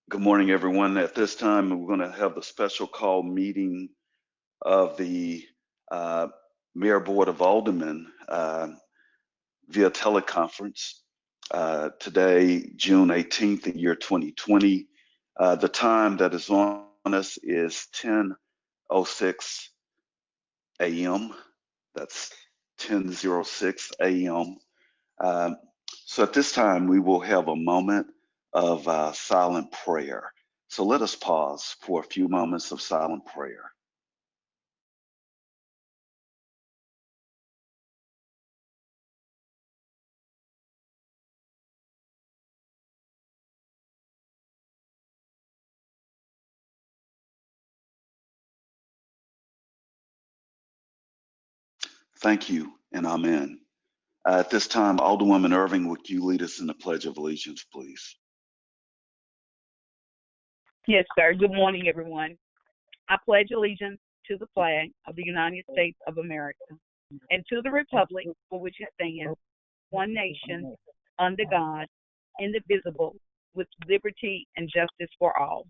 Good morning, everyone. At this time, we're going to have the special call meeting of the Mayor Board of Alderman via teleconference today, June 18th, the year 2020. The time that is on us is 10:06 a.m. That's 10:06 a.m. So at this time, we will have a moment of silent prayer. So let us pause for a few moments of silent prayer. Thank you and amen. At this time, Alderwoman Irving, would you lead us in the Pledge of Allegiance, please? Yes, sir. Good morning, everyone. I pledge allegiance to the flag of the United States of America and to the republic for which it stands, one nation, under God, indivisible, with liberty and justice for all.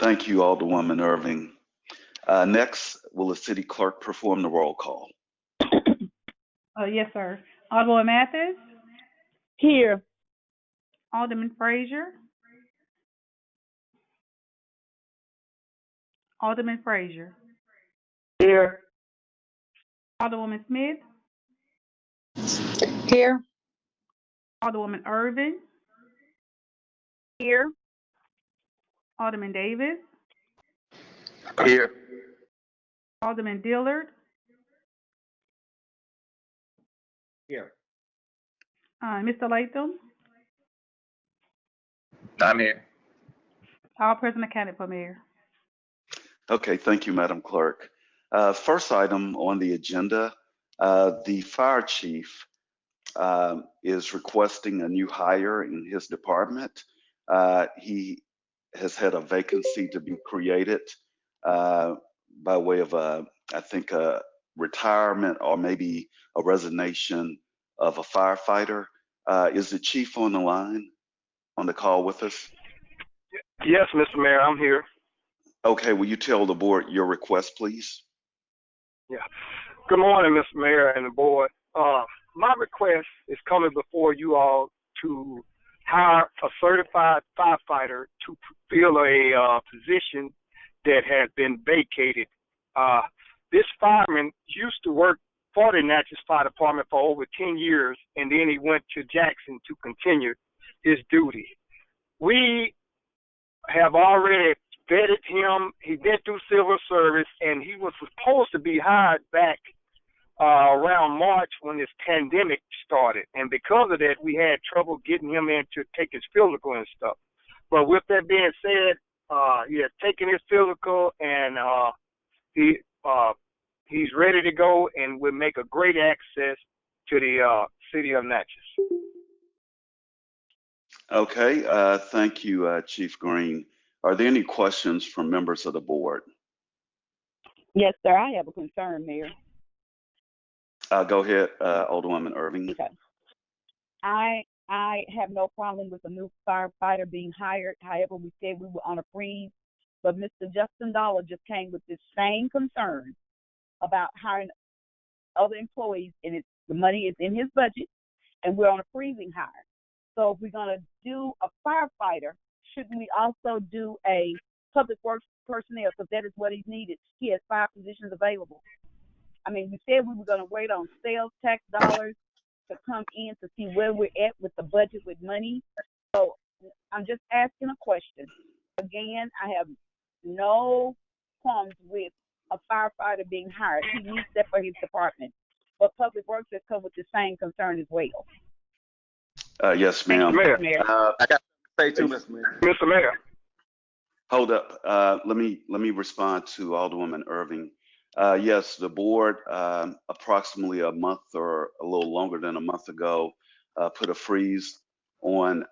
Thank you, Alderwoman Irving. Next, will the city clerk perform the roll call? Yes, sir. Alderman Mathis, Here. Alderman Frazier, Alderman Frazier, Here. Alderwoman Smith, Here. Alderwoman Irvin, Here. Alderman Davis, Here. Alderman Dillard, Here. Mr. Latham, I'm here. all present accounted for, Mayor. Okay, thank you, Madam Clerk. First item on the agenda, the fire chief is requesting a new hire in his department. He has had a vacancy to be created by way of I think a retirement or maybe a resignation of a firefighter. Is the chief on the line, on the call with us? Yes, Mr. Mayor, I'm here. Okay, will you tell the board your request, please? Yeah. Good morning, Mr. Mayor and the board. My request is coming before you all to hire a certified firefighter to fill a position that has been vacated. This fireman used to work for the Natchez Fire Department for over 10 years, and then he went to Jackson to continue his duty. We have already vetted him. He's been through civil service, and he was supposed to be hired back around March when this pandemic started. And because of that, we had trouble getting him in to take his physical and stuff. But with that being said, he has taken his physical, and he's ready to go and will make a great access to the city of Natchez. Okay, thank you, Chief Green. Are there any questions from members of the board? Yes, sir. I have a concern, Mayor. Go ahead, Alderwoman Irving. Okay. I have no problem with a new firefighter being hired. However, we said we were on a freeze, but Mr. Justin Dollar just came with this same concern about hiring other employees, and the money is in his budget, and we're on a freezing hire. So if we're going to do a firefighter, shouldn't we also do a public works personnel, because that is what he's needed? He has 5 positions available. I mean, we said we were going to wait on sales tax dollars to come in to see where we're at with the budget with money. So I'm just asking a question. Again, I have no qualms with a firefighter being hired. He needs that for his department. But public works has come with the same concern as well. Yes, ma'am. Mayor. I got to say too, Mr. Mayor. Mr. Mayor. Hold up. Let me respond to Alderwoman Irving. Yes, the board approximately a month or a little longer than a month ago put a freeze on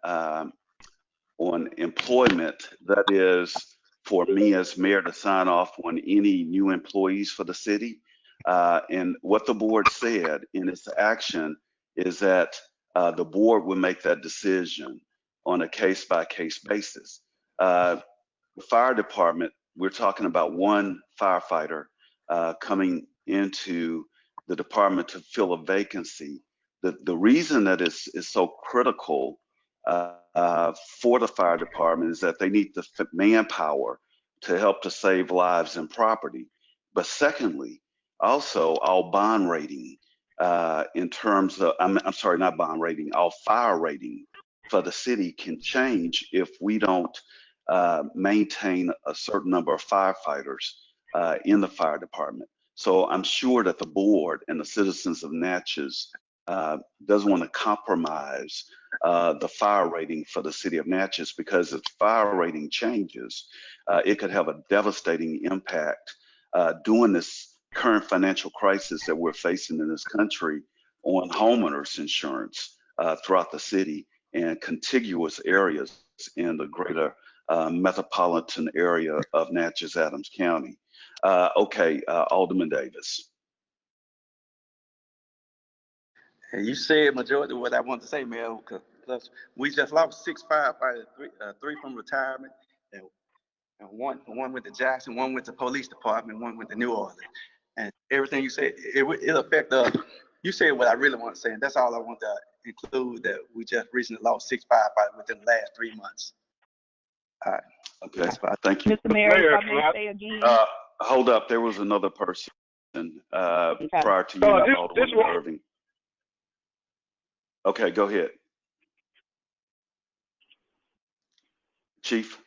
employment. That is for me as mayor to sign off on any new employees for the city. And what the board said in its action is that the board would make that decision. on a case-by-case basis. The fire department, we're talking about one firefighter coming into the department to fill a vacancy. The reason that is so critical for the fire department is that they need the manpower to help to save lives and property. But secondly, also our bond rating in terms of, I'm sorry, not bond rating, our fire rating for the city can change if we don't maintain a certain number of firefighters in the fire department. So I'm sure that the board and the citizens of Natchez doesn't want to compromise the fire rating for the city of Natchez, because if fire rating changes, it could have a devastating impact during this current financial crisis that we're facing in this country on homeowners insurance throughout the city and contiguous areas in the greater metropolitan area of Natchez Adams County. Okay, Alderman Davis. And you said majority of what I want to say, Mayor. Plus, we just lost 6 firefighters, three from retirement, and one went to Jackson, one went to police department, one went to New Orleans. And everything you said, it'll affect us. You said what I really want to say, and that's all I want to include, that we just recently lost 6 firefighters within the last 3 months. All right. Okay, thank you. Mr. Mayor, if I may say again. Hold up, there was another person prior to you, Alderman Irving. Okay, go ahead. Chief.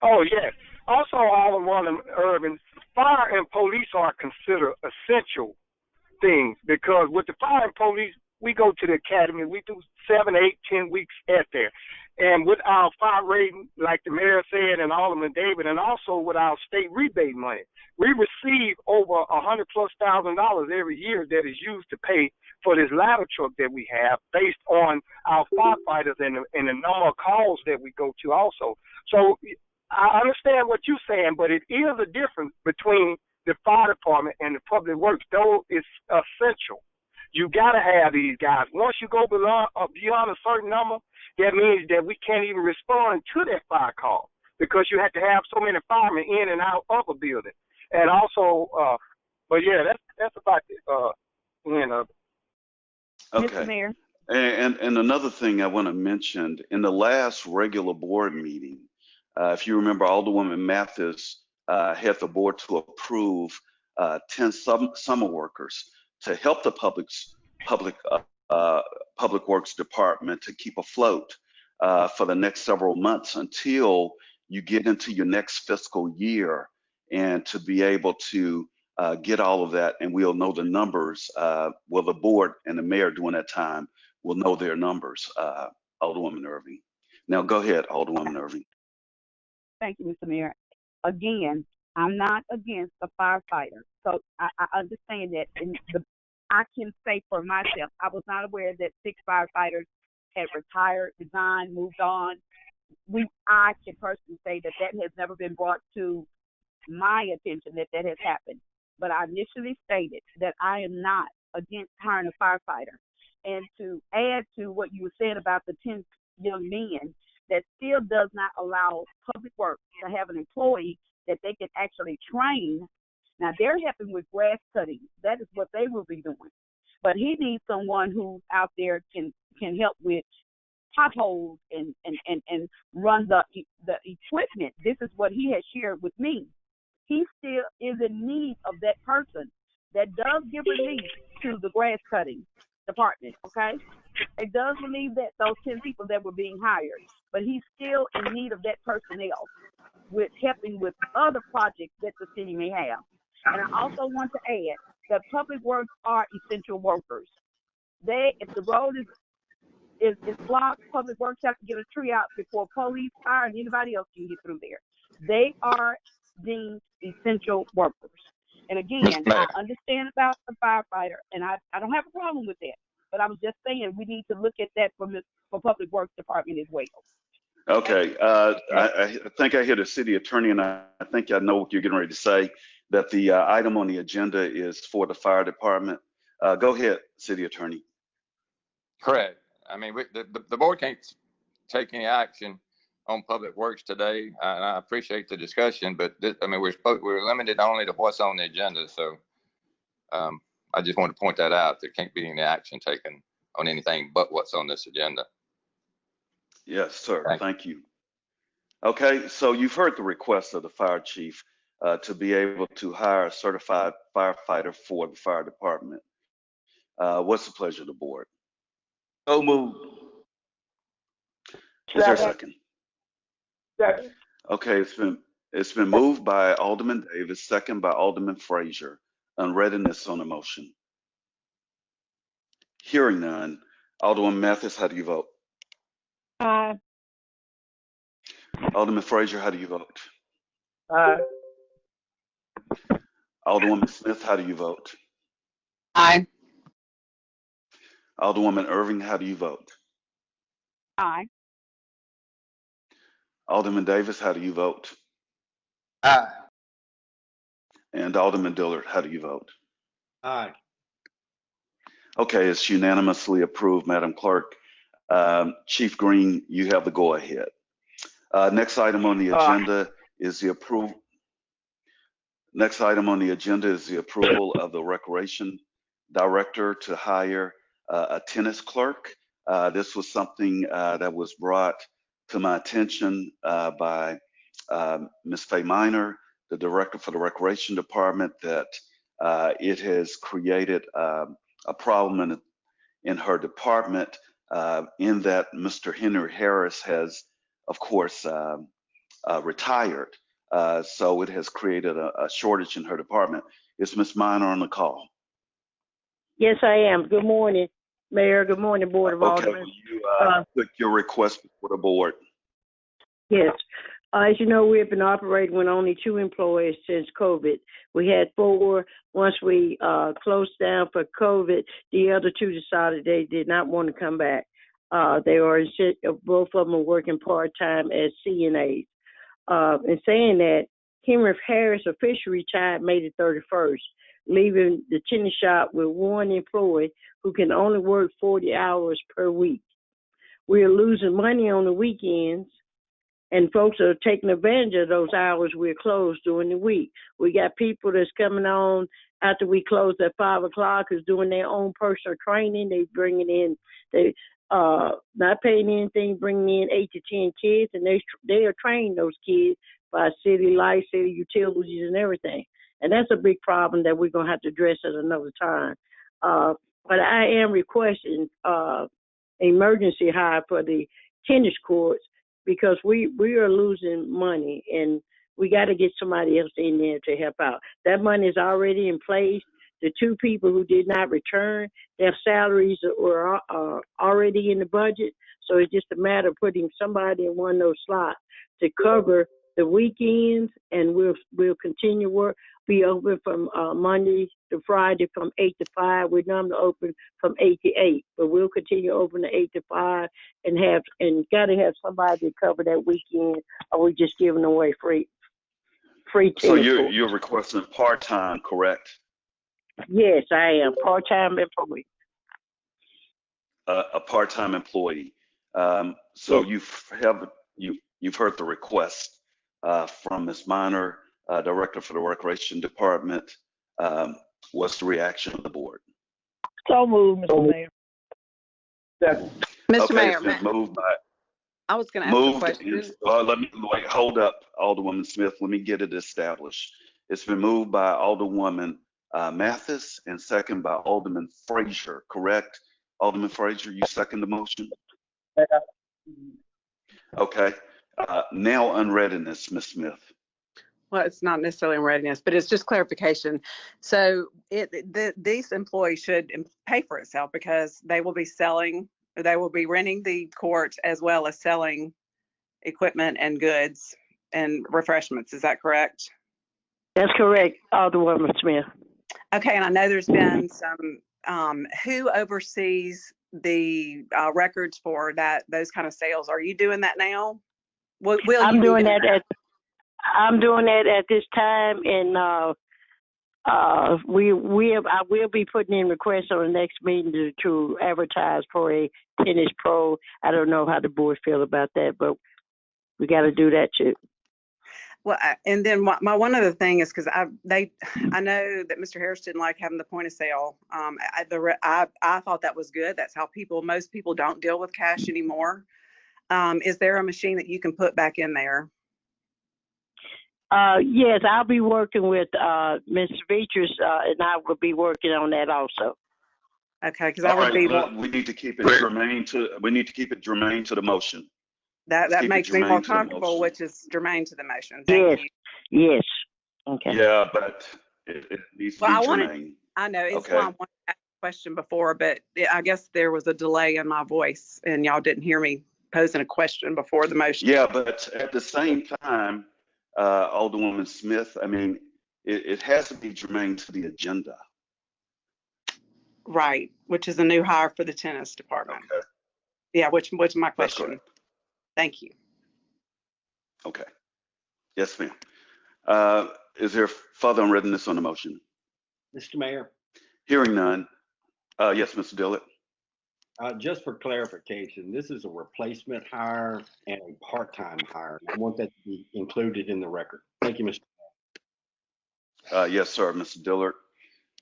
Oh, yes. Also, Alderman Irving, fire and police are considered essential things, because with the fire and police, we go to the academy, we do 7, 8, 10 weeks at there. And with our fire rating, like the mayor said, and Alderman David, and also with our state rebate money, we receive over $100,000+ every year that is used to pay for this ladder truck that we have, based on our firefighters and the number of calls that we go to also. So I understand what you're saying, but it is a difference between the fire department and the public works, though it's essential. You got to have these guys. Once you go beyond a certain number, that means that we can't even respond to that fire call, because you have to have so many firemen in and out of a building. And also, but yeah, that's about the end of it. Okay. Mr. Mayor. And another thing I want to mention, in the last regular board meeting, if you remember, Alderwoman Mathis had the board to approve 10 summer workers to help the public works department to keep afloat for the next several months until you get into your next fiscal year, and to be able to get all of that, and we'll know the numbers. Well, the board and the mayor during that time will know their numbers. Alderwoman Irving. Now go ahead, Alderwoman Irving. Thank you, Mr. Mayor. Again, I'm not against the firefighter. So I understand that. I can say for myself, I was not aware that 6 firefighters had retired, resigned, moved on. I can personally say that has never been brought to my attention that has happened. But I initially stated that I am not against hiring a firefighter. And to add to what you were saying about the 10 young men, that still does not allow public works to have an employee that they can actually train. Now, they're helping with grass cutting. That is what they will be doing. But he needs someone who's out there can help with potholes and run the equipment. This is what he has shared with me. He still is in need of that person that does give relief to the grass cutting department, okay? It does relieve that those 10 people that were being hired, but he's still in need of that personnel with helping with other projects that the city may have. And I also want to add that public works are essential workers. If the road is blocked, public works have to get a tree out before police, fire, and anybody else can get through there. They are deemed essential workers. And again, I understand about the firefighter, and I don't have a problem with that. But I was just saying we need to look at that for public works department as well. Okay, I think I hear the city attorney, and I think I know what you're getting ready to say, that the item on the agenda is for the fire department. Go ahead, city attorney. Correct. I mean, the board can't take any action on Public Works today. And I appreciate the discussion, but I mean, we're limited only to what's on the agenda. So I just want to point that out. There can't be any action taken on anything but what's on this agenda. Yes, sir. Thank you. Okay, so you've heard the request of the fire chief to be able to hire a certified firefighter for the fire department. What's the pleasure of the board? So moved. Is there a second? Second. Okay, it's been moved by Alderman Davis, second by Alderman Frazier. Unreadiness on the motion. Hearing none. Alderman Mathis, how do you vote? Aye. Alderman Frazier, how do you vote? Aye. Alderwoman Smith, how do you vote? Aye. Alderwoman Irving, how do you vote? Aye. Alderman Davis, how do you vote? Aye. And Alderman Dillard, how do you vote? Aye. Okay, it's unanimously approved, Madam Clerk. Chief Green, you have the go-ahead. Next item on the agenda is the approval. Next item on the agenda is the approval of the Recreation Director to hire a tennis clerk. This was something that was brought to my attention by Ms. Faye Minor, the Director for the Recreation Department, that it has created a problem in her department in that Mr. Henry Harris has, of course, retired. So it has created a shortage in her department. Is Ms. Minor on the call? Yes, I am. Good morning, Mayor. Good morning, Board of Okay, Aldermen. will you put your request before the board? Yes. As you know, we have been operating with only 2 employees since COVID. We had 4. Once we closed down for COVID, the other 2 decided they did not want to come back. They are both of them are working part-time as CNAs. In saying that, Henry Harris officially retired May the 31st, leaving the tennis shop with 1 employee who can only work 40 hours per week. We are losing money on the weekends, and folks are taking advantage of those hours we're closed during the week. We got people that's coming on after we close at 5 o'clock who's doing their own personal training. They bringing in, they not paying anything, bringing in 8 to 10 kids, and they are training those kids by city lights, city utilities, and everything. And that's a big problem that we're going to have to address at another time. But I am requesting emergency hire for the tennis courts because we are losing money, and we got to get somebody else in there to help out. That money is already in place. The 2 people who did not return, their salaries were already in the budget. So it's just a matter of putting somebody in one of those slots to cover the weekends, and we'll continue work. Be open from Monday to Friday from 8 to 5. We're normally open from 8 to 8, but we'll continue open to 8 to 5 and got to have somebody to cover that weekend, or we just giving away free. So you're requesting part-time, correct? Yes, I am part-time employee. A part-time employee. So you've heard the request from Ms. Minor, Director for the Recreation Department. What's the reaction of the board? So moved, Mr. Mayor. Second. Mr. Okay, Mayor, it's been moved by I was going to ask a moved. question. Let me wait. Hold up, Alderwoman Smith. Let me get it established. It's been moved by Alderwoman Mathis and second by Alderman Frazier. Correct, Alderman Frazier? You second the motion? Okay. Now unreadiness, Ms. Smith. Well, it's not necessarily in readiness, but it's just clarification. So these employees should pay for itself because they will be renting the courts as well as selling equipment and goods and refreshments. Is that correct? That's correct, Alderwoman Smith. Okay, and I know there's been some, who oversees the records for those kind of sales? Are you doing that now? I'm doing that at this time, and I will be putting in requests on the next meeting to advertise for a tennis pro. I don't know how the board feel about that, but we got to do that too. Well, and then my one other thing is because I know that Mr. Harris didn't like having the point of sale. I thought that was good. That's how most people don't deal with cash anymore. Is there a machine that you can put back in there? Yes, I'll be working with Ms. Beatrice, and I will be working on that also. Okay, because All right, we need to keep it germane to the motion. That makes me more comfortable, which is germane to the motion. Thank you. Yes. Okay. Yeah, but it needs to be germane. I know. It's Okay. why I wanted to ask a question before, but I guess there was a delay in my voice and y'all didn't hear me posing a question before the motion. Yeah, but at the same time, Alderwoman Smith, I mean, it has to be germane to the agenda. Right, which is a new hire for the tennis department. Okay. Yeah, which is my That's question. correct. Thank you. Okay. Yes, ma'am. Is there further unreadiness on the motion? Mr. Mayor, Hearing none. Yes, Mr. Dillard. just for clarification, this is a replacement hire and a part-time hire. I want that to be included in the record. Thank you, Mr. Yes, sir, Mr. Dillard.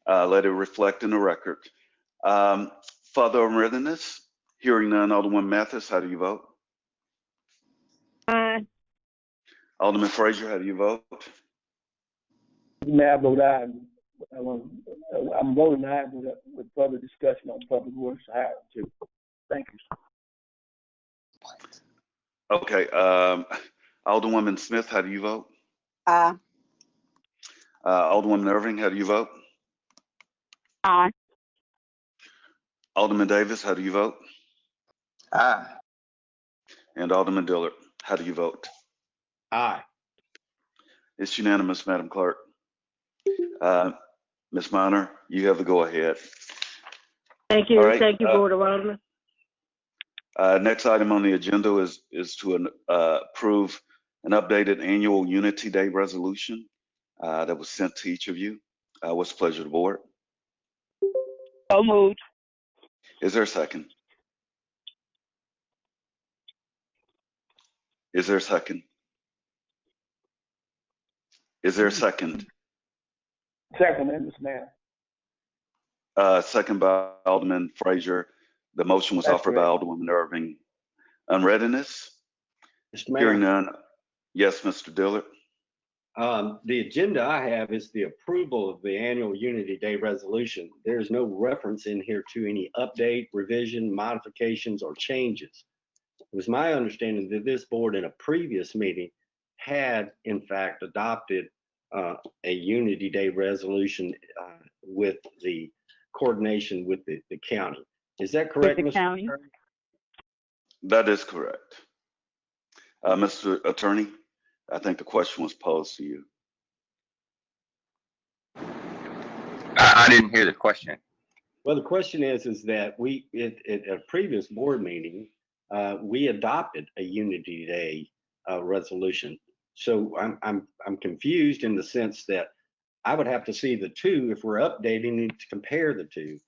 Let it reflect in the record. Further unreadiness? Hearing none. Alderman Mathis, how do you vote? Aye. Alderman Frazier, how do you vote? Mayor, I vote aye. I'm voting aye with further discussion on public works hire too. Thank you. Okay. Alderwoman Smith, how do you vote? Aye. Alderwoman Irving, how do you vote? Aye. Alderman Davis, how do you vote? Aye. And Alderman Dillard, how do you vote? Aye. It's unanimous, Madam Clerk. Ms. Minor, you have the go-ahead. Thank you. All right, Thank you, Board of Alderman. Next item on the agenda is to approve an updated annual Unity Day resolution that was sent to each of you. What's the pleasure of the board? So moved. Is there a second? Is there a second? Is there a second? Second, Mr. Mayor. Second by Alderman Frazier. The motion was That's offered by correct. Alderwoman Irving. Unreadiness? Mr. Hearing Mayor, none. Yes, Mr. Dillard. the agenda I have is the approval of the annual Unity Day resolution. There's no reference in here to any update, revision, modifications, or changes. It was my understanding that this board in a previous meeting had in fact adopted a Unity Day resolution with the coordination with the county. Is that correct, With the Mr. county. Attorney? That is correct. Mr. Attorney, I think the question was posed to you. I didn't hear the question. Well, the question is that we at a previous board meeting, we adopted a Unity Day resolution. So I'm confused in the sense that I would have to see the two if we're updating it to compare the two.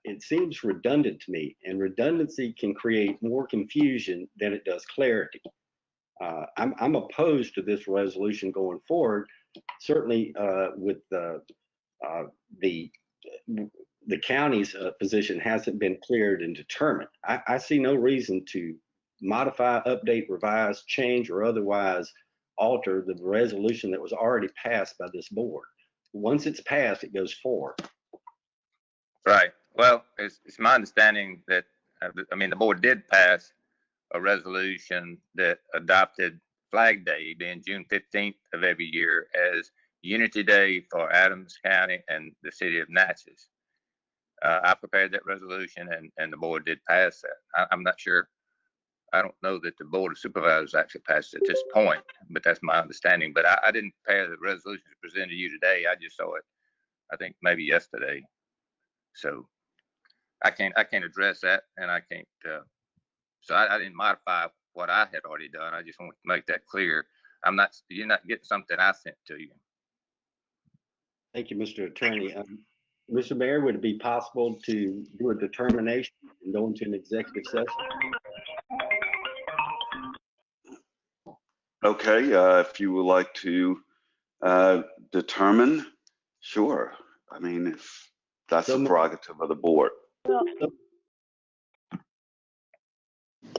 It seems redundant to me, and redundancy can create more confusion than it does clarity. I'm opposed to this resolution going forward, certainly with the county's position hasn't been cleared and determined. I see no reason to modify, update, revise, change, or otherwise alter the resolution that was already passed by this board. Once it's passed, it goes forward. Right. Well, it's my understanding that, the board did pass a resolution that adopted Flag Day being June 15th of every year as Unity Day for Adams County and the city of Natchez. I prepared that resolution and the board did pass that. I'm not sure. I don't know that the Board of Supervisors actually passed it at this point, but that's my understanding. But I didn't prepare the resolution presented to you today. I just saw it, I think maybe yesterday. So I can't address that, and I can't. So I didn't modify what I had already done. I just want to make that clear. You're not getting something I sent to you. Thank you, Mr. Attorney. Mr. Mayor, would it be possible to do a determination and go into an executive session? Okay, if you would like to determine, sure. I mean, if that's So the moved. prerogative of the board. Well,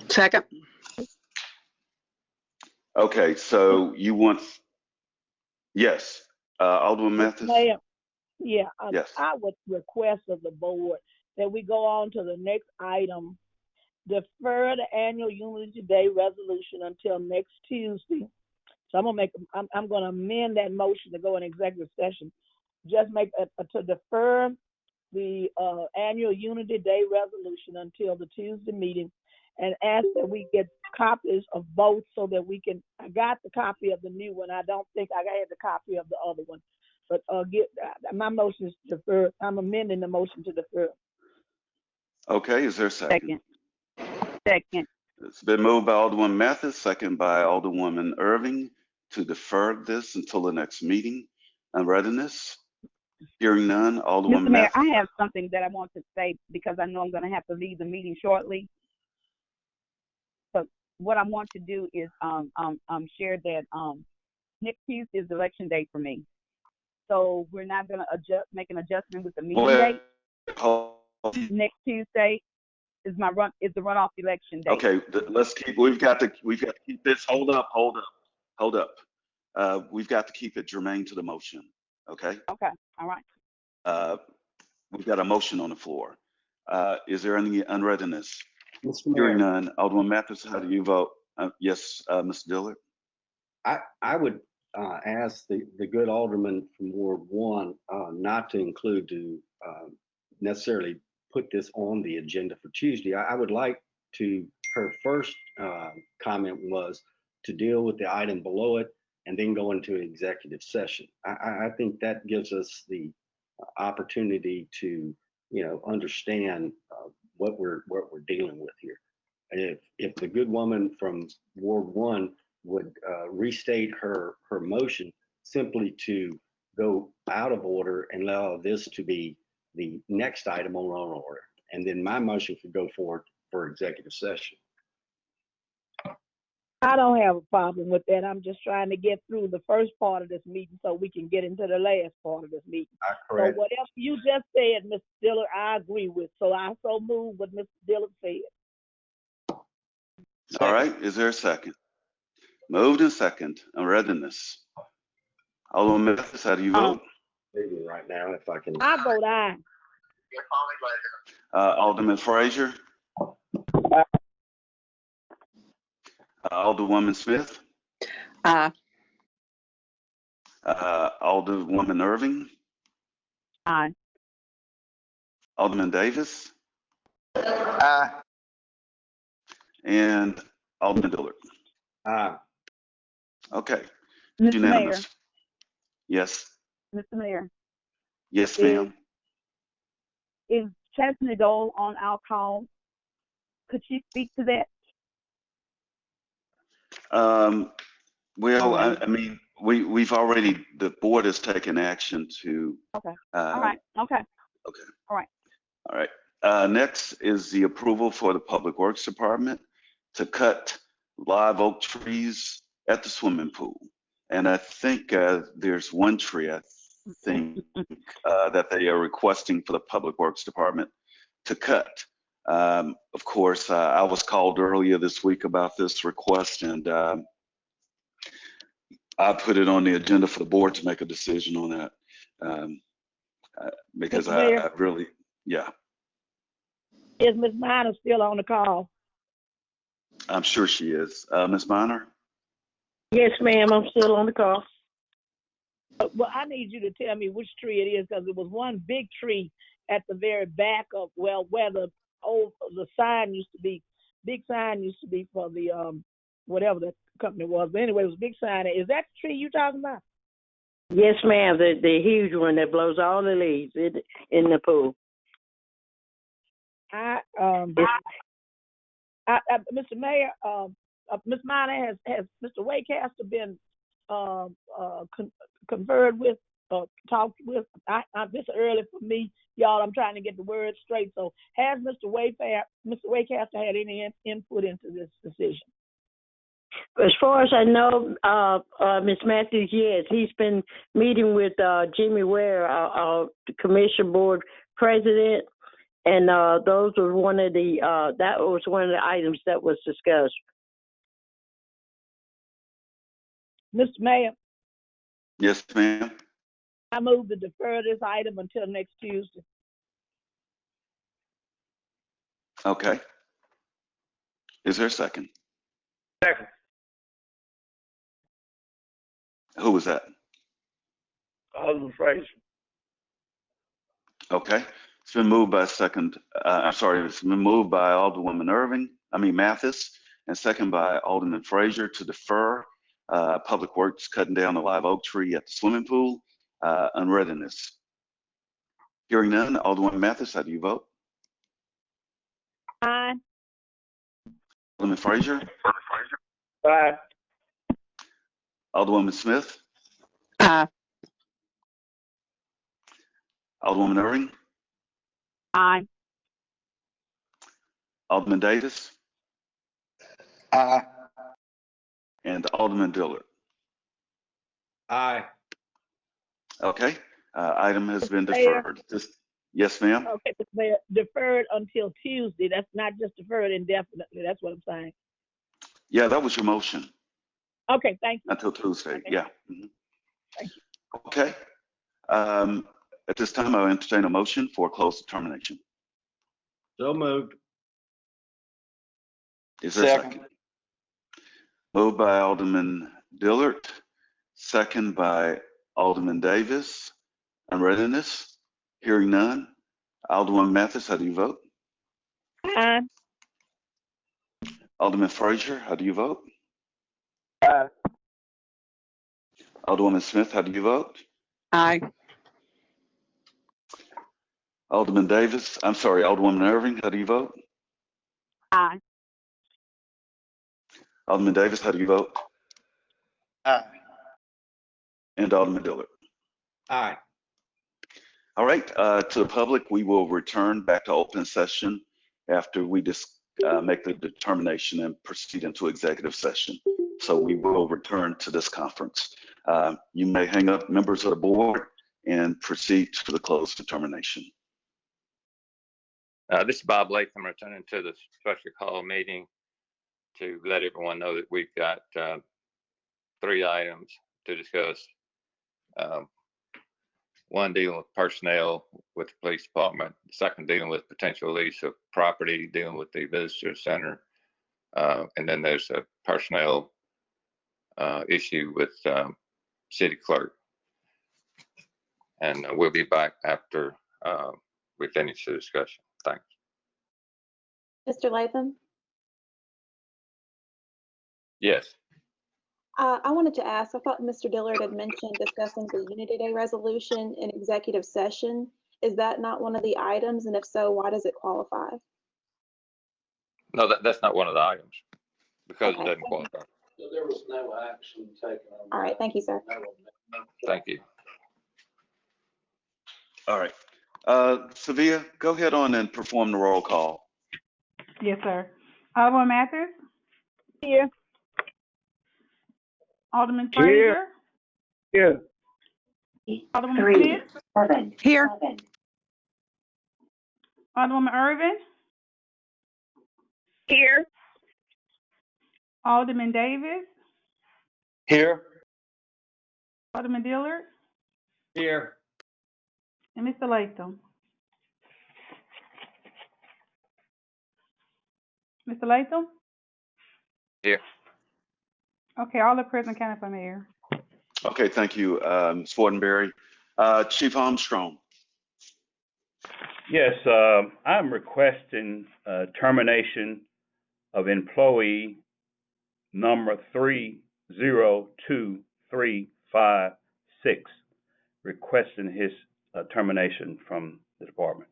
Second. Okay, so you want, yes, Alderman Mr. Mathis? Mayor, yeah, Yes. I would request of the board that we go on to the next item, defer the annual Unity Day resolution until next Tuesday. So I'm gonna amend that motion to go in executive session. Just make to defer the annual Unity Day resolution until the Tuesday meeting, and ask that we get copies of both so that we can. I got the copy of the new one. I don't think I had the copy of the other one, but my motion is to defer. I'm amending the motion to defer. Okay, is there a second? Second. It's been moved by Alderman Mathis, second by Alderwoman Irving to defer this until the next meeting. And readiness? Hearing none, Alderwoman Mr. Mayor, Mathis. I have something that I want to say because I know I'm going to have to leave the meeting shortly. But what I want to do is share that next Tuesday is election day for me. So we're not going to make an adjustment with the meeting date. Next Tuesday is the runoff election day. Okay, we've got to keep this. Hold up. We've got to keep it germane to the motion. Okay. Okay. All right. We've got a motion on the floor. Is there any unreadiness? Mr. Mayor, Hearing none. Alderman Mathis, how do you vote? Yes, Mr. Dillard. I would ask the good alderman from Ward 1 not to include to necessarily put this on the agenda for Tuesday. I would like her first comment was to deal with the item below it and then go into executive session. I think that gives us the opportunity to, understand what we're dealing with here. If the good woman from Ward 1 would restate her motion simply to go out of order and allow this to be the next item on our order, and then my motion could go forward for executive session. I don't have a problem with that. I'm just trying to get through the first part of this meeting so we can get into the last part of this meeting. Correct. So whatever you just said, Mr. Dillard, I agree with. So I so move what Mr. Dillard said. All right, is there a second? Moved and second on readiness. Alderman Mathis, how do you vote? Maybe right now, if I can. I vote aye. Alderman Frazier? Alderwoman Smith? Aye. Alderwoman Irving? Aye. Alderman Davis? Aye. And Alderman Dillard? Aye. Okay, Mr. unanimous. Mayor, Yes. Mr. Mayor, Yes, ma'am. is Chastity Dole on our call? Could she speak to that? Well, I mean, we've already, the board has taken action to. Okay. All right. Okay. Okay. All right. All right. Next is the approval for the Public Works Department to cut live oak trees at the swimming pool. And I think there's one tree, I think, that they are requesting for the Public Works Department to cut. Of course, I was called earlier this week about this request, and I put it on the agenda for the board to make a decision on that, because I really, yeah. Is Ms. Minor still on the call? I'm sure she is. Ms. Minor? Yes, ma'am, I'm still on the call. Well, I need you to tell me which tree it is, because it was one big tree at the very back of, well, where the sign used to be. Big sign used to be for the whatever the company was. But anyway, it was a big sign. Is that the tree you talking about? Yes, ma'am, the huge one that blows all the leaves in the pool. Mr. Mayor, Ms. Minor, has Mr. Waycaster been conferred with talk with, this is early for me, y'all. I'm trying to get the words straight. So has Mr. Waycaster had any input into this decision? As far as I know, Ms. Matthews, yes, he's been meeting with Jimmy Ware, our commission board president, and those were that was one of the items that was discussed. Mr. Mayor, Yes, ma'am. I move to defer this item until next Tuesday. Okay. Is there a second? Second. Who was that? Alderman Fraser. Okay. It's been moved by it's been moved by Alderwoman Mathis, and second by Alderman Fraser to defer Public Works cutting down the live oak tree at the swimming pool, unreadiness. Hearing none, Alderwoman Mathis, how do you vote? Aye. Alderman Fraser? Aye. Alderwoman Smith? Aye. Alderwoman Irving? Aye. Alderman Davis? Aye. And Alderman Dillard? Aye. Okay. Item has been Mayor? deferred. Yes, ma'am? Okay, Mr. Mayor, deferred until Tuesday. That's not just deferred indefinitely. That's what I'm saying. Yeah, that was your motion. Okay, thank you. Until Tuesday, Okay. yeah. Mhm. Thank you. Okay. At this time, I'll entertain a motion for closed determination. So moved. Is there a second? Moved by Alderman Dillard, second by Alderman Davis. Unreadiness? Hearing none. Alderman Mathis, how do you vote? Aye. Alderman Fraser, how do you vote? Aye. Alderwoman Smith, how do you vote? Aye. Alderwoman Irving, how do you vote? Aye. Alderman Davis, how do you vote? Aye. And Alderman Dillard. Aye. All right, to the public, we will return back to open session after we just make the determination and proceed into executive session. So we will return to this conference. You may hang up, members of the board, and proceed to the closed determination. This is Bob Latham returning to the special call meeting to let everyone know that we've got 3 items to discuss. One dealing with personnel with the police department, the second dealing with potential lease of property, dealing with the visitor center, and then there's a personnel issue with city clerk. And we'll be back after we finish the discussion. Thanks. Mr. Latham, Yes. I wanted to ask, I thought Mr. Dillard had mentioned discussing the Unity Day resolution in executive session. Is that not one of the items? And if so, why does it qualify? No, that's not one of the items because Okay. it doesn't qualify. So there was no action taken on that. All right, thank you, sir. Thank you. All right. Sevilla, go ahead on and perform the roll call. Yes, sir. Alderman Mathis? Here. Alderman Here. Fraser? Yeah. Alderman Smith? Here. Alderwoman Irvin? Here. Alderman Davis? Here. Alderman Dillard? Here. And Mr. Latham? Mr. Latham? Here. Okay, all are present, counted by mayor. Okay, thank you, Ms. Fortenberry. Chief Armstrong. Yes, I'm requesting termination of employee number 302356, requesting his termination from the department.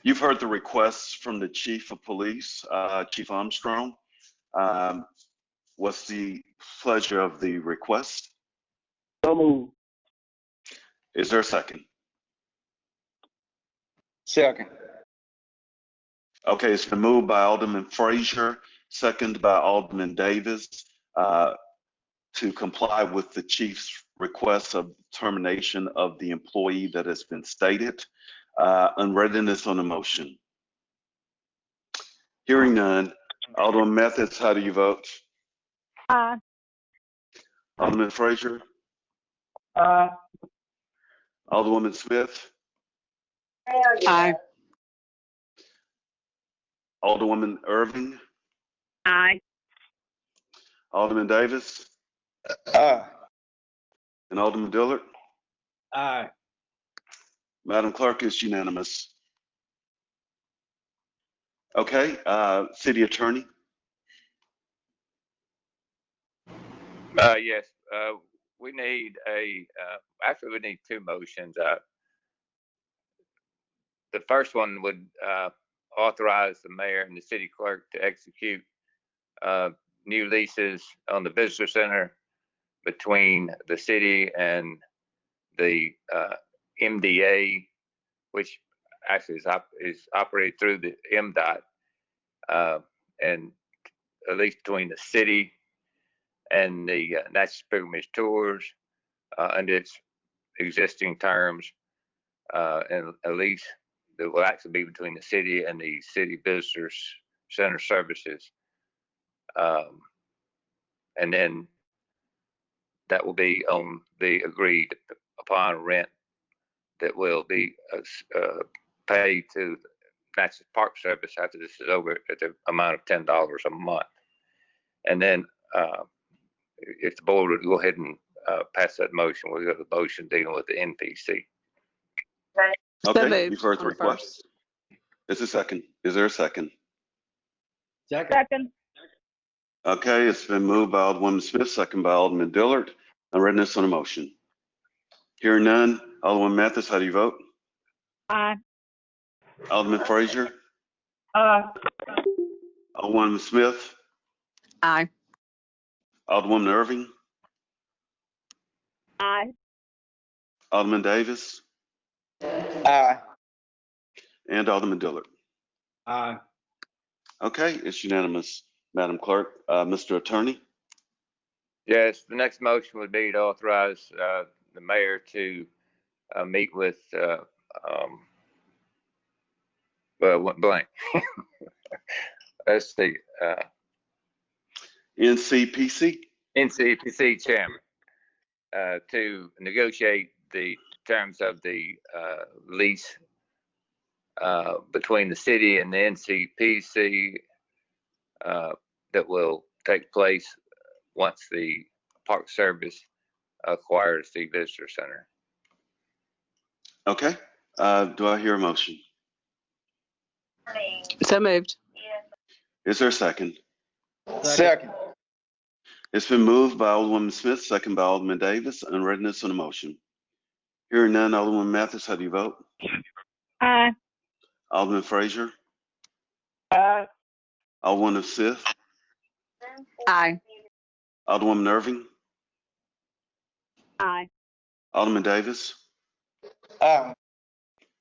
You've heard the requests from the Chief of Police, Chief Armstrong. What's the pleasure of the request? So moved. Is there a second? Second. Okay, it's been moved by Alderman Frazier, second by Alderman Davis, to comply with the chief's request of termination of the employee that has been stated. Unreadiness on the motion. Hearing none. Alderman Mathis, how do you vote? Aye. Alderman Frazier? Aye. Alderwoman Smith? Aye. Alderwoman Irving? Aye. Alderman Davis? Aye. And Alderman Dillard? Aye. Madam Clerk, is unanimous. Okay, City Attorney? Yes, we need actually we need two motions. The first one would authorize the mayor and the city clerk to execute new leases on the visitor center between the city and the MDA, which actually is operated through the MDOT, and at least between the city and the Natchez Pilgrimage Tours under its existing terms, and a lease that will actually be between the city and the city visitors center services. And then that will be on the agreed upon rent that will be paid to Natchez Park Service after this is over at the amount of $10 a month. And then if the board would go ahead and pass that motion, we'll go to the motion dealing with the NPC. Okay, moved you've heard the on the request. Is a second? Is there a second? Second. Second. Okay, it's been moved by Alderwoman Smith, second by Alderman Dillard. Unreadiness on the motion. Hearing none. Alderman Mathis, how do you vote? Aye. Alderman Frazier? Aye. Alderwoman Smith? Aye. Alderwoman Irving? Aye. Alderman Davis? Aye. And Alderman Dillard. Aye. Okay, it's unanimous, Madam Clerk. Mr. Attorney? Yes, the next motion would be to authorize the mayor to meet with went blank. Let's see, NCPC? NCPC chairman to negotiate the terms of the lease between the city and the NCPC that will take place once the Park Service acquires the visitor center. Okay. Do I hear a motion? So moved. Is there a second? Second. It's been moved by Alderwoman Smith, second by Alderman Davis. Unreadiness on the motion. Hearing none. Alderwoman Mathis, how do you vote? Aye. Alderman Frazier? Aye. Alderwoman Smith? Aye. Alderwoman Irving? Aye. Alderman Davis? Aye.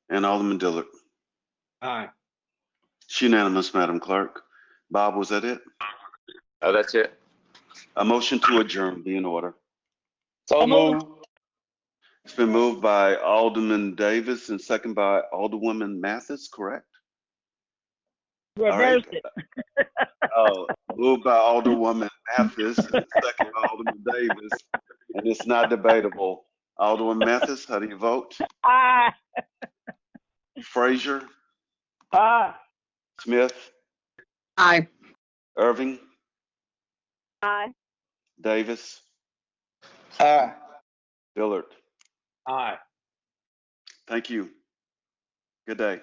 And Alderman Dillard. Aye. It's unanimous, Madam Clerk. Bob, was that it? Oh, that's it. A motion to adjourn be in order. So moved. It's been moved by Alderman Davis and second by Alderwoman Mathis, correct? Reverse it. Moved by Alderwoman Mathis and second by Alderman Davis. And it's not debatable. Alderwoman Mathis, how do you vote? Aye. Frazier? Aye. Smith? Aye. Irving? Aye. Davis? Aye. Dillard? Aye. Thank you. Good day.